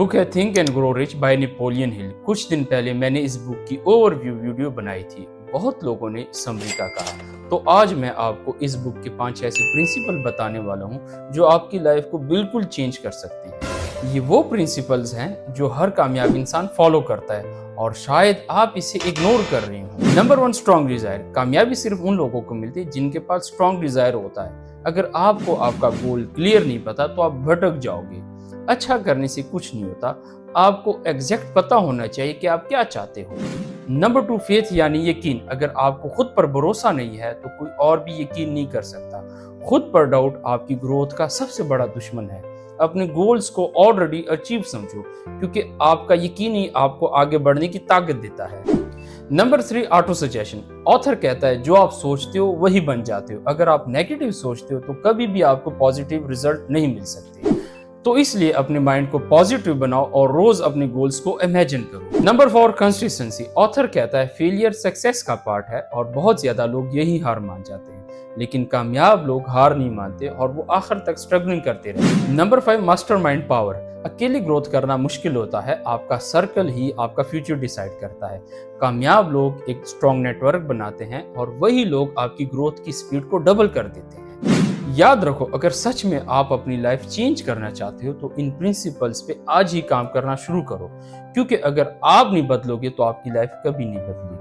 Book है think and grow rich by Napoleon Hill. कुछ दिन पहले मैंने इस बुक की ओवरव्यू वीडियो बनाई थी। बहुत लोगों ने समरी का कहा। तो आज मैं आपको इस बुक के 5 ऐसे प्रिंसिपल बताने वाला हूँ जो आपकी लाइफ को बिल्कुल चेंज कर सकते हैं। ये वो प्रिंसिपल्स हैं जो हर कामयाब इंसान फॉलो करता है और शायद आप इसे इग्नोर कर रहे हो। Number 1, strong Dzire. कामयाबी सिर्फ उन लोगों को मिलती है जिनके पास स्ट्रॉन्ग डिजायर होता है। अगर आपको आपका गोल क्लियर नहीं पता तो आप भटक जाओगे। अच्छा करने से कुछ नहीं होता, आपको एग्जैक्ट पता होना चाहिए कि आप क्या चाहते हो। नंबर 2, फेथ यानी यकीन। अगर आपको खुद पर भरोसा नहीं है तो कोई और भी यकीन नहीं कर सकता। खुद पर डाउट आपकी ग्रोथ का सबसे बड़ा दुश्मन है। अपने गोल्स को ऑलरेडी अचीव समझो, क्योंकि आपका यकीन ही आपको आगे बढ़ने की ताकत देता है। Number 3, auto suggestion. ऑथर कहता है जो आप सोचते हो वही बन जाते हो। अगर आप नेगेटिव सोचते हो तो कभी भी आपको पॉजिटिव रिजल्ट नहीं मिल सकते। तो इसलिए अपने माइंड को पॉजिटिव बनाओ और रोज अपने गोल्स को इमेजिन करो। Number 4, consistency. ऑथर कहता है फेलियर सक्सेस का पार्ट है और बहुत ज्यादा लोग यही हार मान जाते हैं, लेकिन कामयाब लोग हार नहीं मानते और वो आखिर तक स्ट्रगलिंग करते रहते। Number 5, mastermind power. अकेले ग्रोथ करना मुश्किल होता है, आपका सर्कल ही आपका फ्यूचर डिसाइड करता है। कामयाब लोग एक स्ट्रॉन्ग नेटवर्क बनाते हैं और वही लोग आपकी ग्रोथ की स्पीड को डबल कर देते हैं। याद रखो, अगर सच में आप अपनी लाइफ चेंज करना चाहते हो तो इन प्रिंसिपल्स पे आज ही काम करना शुरू करो, क्योंकि अगर आप नहीं बदलोगे तो आपकी लाइफ कभी नहीं बदलेगी।